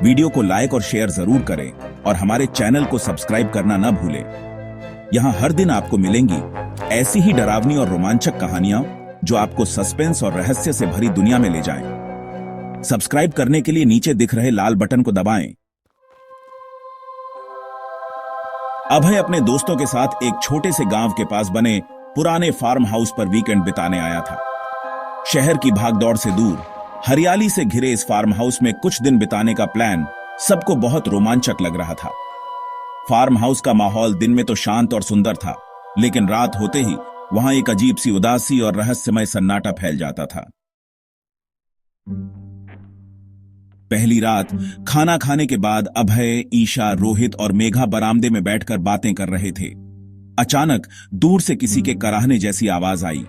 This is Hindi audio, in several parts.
वीडियो को लाइक और शेयर जरूर करें और हमारे चैनल को सब्सक्राइब करना न भूलें। यहां हर दिन आपको मिलेंगी ऐसी ही डरावनी और रोमांचक कहानियां जो आपको सस्पेंस और रहस्य से भरी दुनिया में ले जाएं। सब्सक्राइब करने के लिए नीचे दिख रहे लाल बटन को दबाएं। अभय अपने दोस्तों के साथ एक छोटे से गांव के पास बने पुराने फार्म हाउस पर वीकेंड बिताने आया था। शहर की भागदौड़ से दूर हरियाली से घिरे इस फार्म हाउस में कुछ दिन बिताने का प्लान सबको बहुत रोमांचक लग रहा था। फार्म हाउस का माहौल दिन में तो शांत और सुंदर था, लेकिन रात होते ही वहां एक अजीब सी उदासी और रहस्यमय सन्नाटा फैल जाता था। पहली रात खाना खाने के बाद अभय, ईशा, रोहित और मेघा बरामदे में बैठकर बातें कर रहे थे। अचानक दूर से किसी के कराहने जैसी आवाज आई।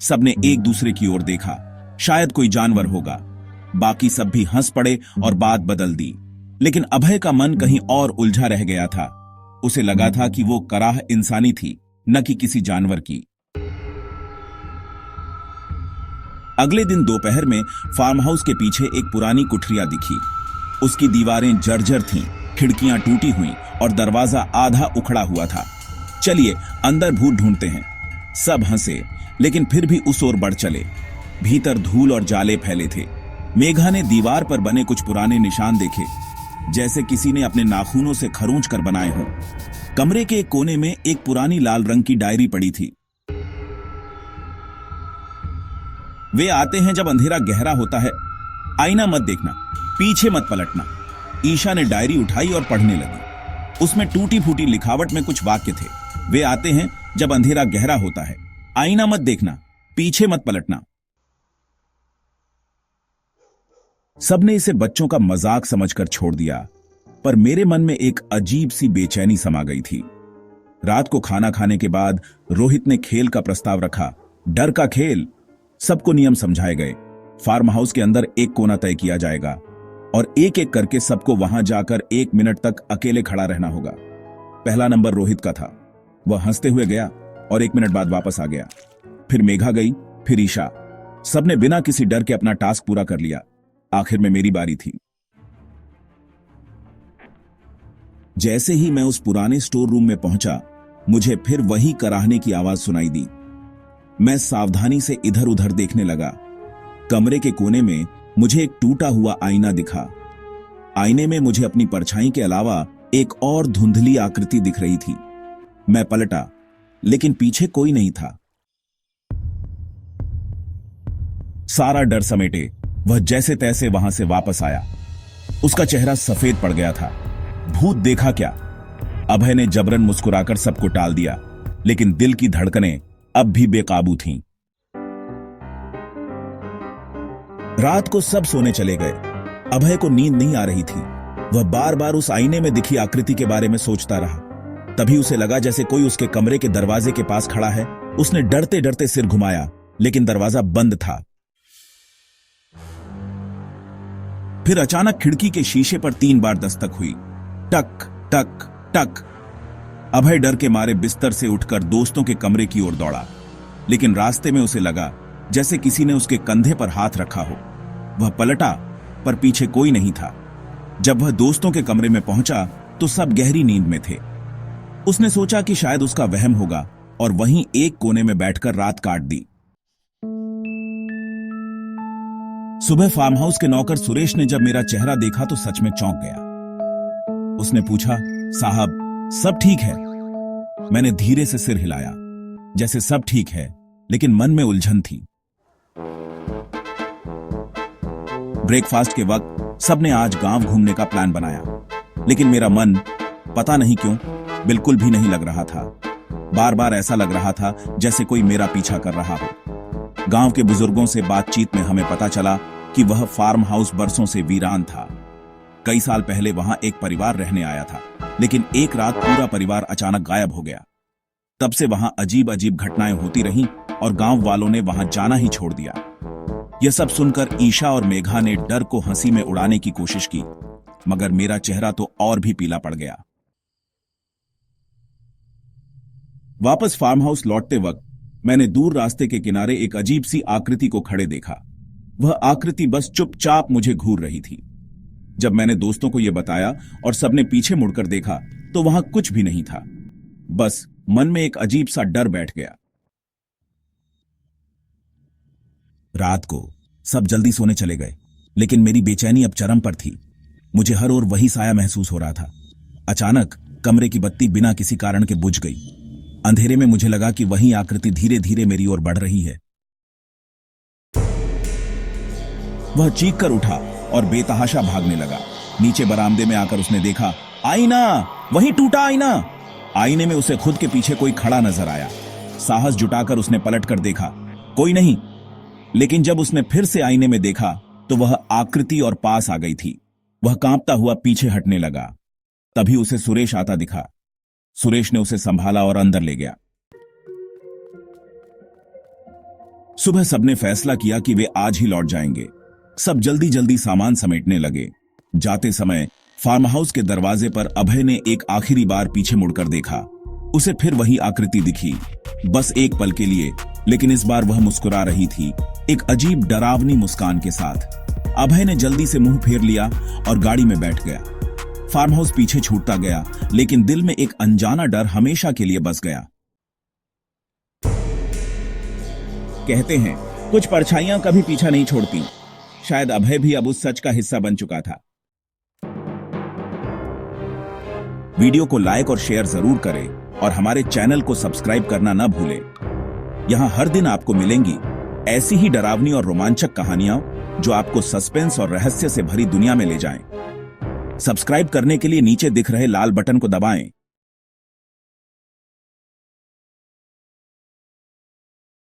सबने एक दूसरे की ओर देखा, शायद कोई जानवर होगा। बाकी सब भी हंस पड़े और बात बदल दी, लेकिन अभय का मन कहीं और उलझा रह गया था। उसे लगा था कि वो कराह इंसानी थी, न कि किसी जानवर की। अगले दिन दोपहर में फार्म हाउस के पीछे एक पुरानी कुठरिया दिखी। उसकी दीवारें जर्जर थीं, खिड़कियां टूटी हुई और दरवाजा आधा उखड़ा हुआ था। चलिए अंदर भूत ढूंढते हैं। सब हंसे, लेकिन फिर भी उस ओर बढ़ चले। भीतर धूल और जाले फैले थे। मेघा ने दीवार पर बने कुछ पुराने निशान देखे, जैसे किसी ने अपने नाखूनों से खरोंच कर बनाए हों। कमरे के एक कोने में एक पुरानी लाल रंग की डायरी पड़ी थी। वे आते हैं जब अंधेरा गहरा होता है, आईना मत देखना, पीछे मत पलटना। ईशा ने डायरी उठाई और पढ़ने लगी। उसमें टूटी फूटी लिखावट में कुछ वाक्य थे। वे आते हैं जब अंधेरा गहरा होता है, आईना मत देखना, पीछे मत पलटना। सबने इसे बच्चों का मजाक समझकर छोड़ दिया, पर मेरे मन में एक अजीब सी बेचैनी समा गई थी। रात को खाना खाने के बाद रोहित ने खेल का प्रस्ताव रखा। डर का खेल। सबको नियम समझाए गए। फार्म हाउस के अंदर एक कोना तय किया जाएगा और एक एक करके सबको वहां जाकर 1 मिनट तक अकेले खड़ा रहना होगा। पहला नंबर रोहित का था। वह हंसते हुए गया और 1 मिनट बाद वापस आ गया। फिर मेघा गई, फिर ईशा। सबने बिना किसी डर के अपना टास्क पूरा कर लिया। आखिर में मेरी बारी थी। जैसे ही मैं उस पुराने स्टोर रूम में पहुंचा, मुझे फिर वही कराहने की आवाज सुनाई दी। मैं सावधानी से इधर उधर देखने लगा। कमरे के कोने में मुझे एक टूटा हुआ आईना दिखा। आईने में मुझे अपनी परछाई के अलावा एक और धुंधली आकृति दिख रही थी। मैं पलटा, लेकिन पीछे कोई नहीं था। सारा डर समेटे वह जैसे तैसे वहां से वापस आया। उसका चेहरा सफेद पड़ गया था। भूत देखा क्या? अभय ने जबरन मुस्कुराकर सबको टाल दिया, लेकिन दिल की धड़कनें अब भी बेकाबू थीं। रात को सब सोने चले गए। अभय को नींद नहीं आ रही थी। वह बार बार उस आईने में दिखी आकृति के बारे में सोचता रहा। तभी उसे लगा जैसे कोई उसके कमरे के दरवाजे के पास खड़ा है। उसने डरते डरते सिर घुमाया, लेकिन दरवाजा बंद था। फिर अचानक खिड़की के शीशे पर 3 बार दस्तक हुई। टक टक टक। अभय डर के मारे बिस्तर से उठकर दोस्तों के कमरे की ओर दौड़ा, लेकिन रास्ते में उसे लगा जैसे किसी ने उसके कंधे पर हाथ रखा हो। वह पलटा, पर पीछे कोई नहीं था। जब वह दोस्तों के कमरे में पहुंचा तो सब गहरी नींद में थे। उसने सोचा कि शायद उसका वहम होगा और वहीं एक कोने में बैठकर रात काट दी। सुबह फार्म हाउस के नौकर सुरेश ने जब मेरा चेहरा देखा तो सच में चौंक गया। उसने पूछा, साहब सब ठीक है? मैंने धीरे से सिर हिलाया, जैसे सब ठीक है, लेकिन मन में उलझन थी। ब्रेकफास्ट के वक्त सबने आज गांव घूमने का प्लान बनाया, लेकिन मेरा मन पता नहीं क्यों बिल्कुल भी नहीं लग रहा था। बार बार ऐसा लग रहा था जैसे कोई मेरा पीछा कर रहा हो। गांव के बुजुर्गों से बातचीत में हमें पता चला कि वह फार्म हाउस बरसों से वीरान था। कई साल पहले वहां एक परिवार रहने आया था, लेकिन एक रात पूरा परिवार अचानक गायब हो गया। तब से वहां अजीब अजीब घटनाएं होती रहीं और गांव वालों ने वहां जाना ही छोड़ दिया। यह सब सुनकर ईशा और मेघा ने डर को हंसी में उड़ाने की कोशिश की, मगर मेरा चेहरा तो और भी पीला पड़ गया। वापस फार्म हाउस लौटते वक्त मैंने दूर रास्ते के किनारे एक अजीब सी आकृति को खड़े देखा। वह आकृति बस चुपचाप मुझे घूर रही थी। जब मैंने दोस्तों को यह बताया और सबने पीछे मुड़कर देखा तो वहां कुछ भी नहीं था। बस मन में एक अजीब सा डर बैठ गया। रात को सब जल्दी सोने चले गए, लेकिन मेरी बेचैनी अब चरम पर थी। मुझे हर ओर वही साया महसूस हो रहा था। अचानक कमरे की बत्ती बिना किसी कारण के बुझ गई। अंधेरे में मुझे लगा कि वही आकृति धीरे धीरे मेरी ओर बढ़ रही है। वह चीख कर उठा और बेतहाशा भागने लगा। नीचे बरामदे में आकर उसने देखा, आईना, वही टूटा आईना। आईने में उसे खुद के पीछे कोई खड़ा नजर आया। साहस जुटाकर उसने पलटकर देखा, कोई नहीं। लेकिन जब उसने फिर से आईने में देखा तो वह आकृति और पास आ गई थी। वह कांपता हुआ पीछे हटने लगा। तभी उसे सुरेश आता दिखा। सुरेश ने उसे संभाला और अंदर ले गया। सुबह सबने फैसला किया कि वे आज ही लौट जाएंगे। सब जल्दी जल्दी सामान समेटने लगे। जाते समय फार्म हाउस के दरवाजे पर अभय ने एक आखिरी बार पीछे मुड़कर देखा। उसे फिर वही आकृति दिखी, बस एक पल के लिए, लेकिन इस बार वह मुस्कुरा रही थी, एक अजीब डरावनी मुस्कान के साथ। अभय ने जल्दी से मुंह फेर लिया और गाड़ी में बैठ गया। फार्म हाउस पीछे छूटता गया, लेकिन दिल में एक अनजाना डर हमेशा के लिए बस गया। कहते हैं कुछ परछाइयां कभी पीछा नहीं छोड़ती। शायद अभय भी अब उस सच का हिस्सा बन चुका था। वीडियो को लाइक और शेयर जरूर करें और हमारे चैनल को सब्सक्राइब करना न भूलें। यहां हर दिन आपको मिलेंगी ऐसी ही डरावनी और रोमांचक कहानियां जो आपको सस्पेंस और रहस्य से भरी दुनिया में ले जाएं। सब्सक्राइब करने के लिए नीचे दिख रहे लाल बटन को दबाएं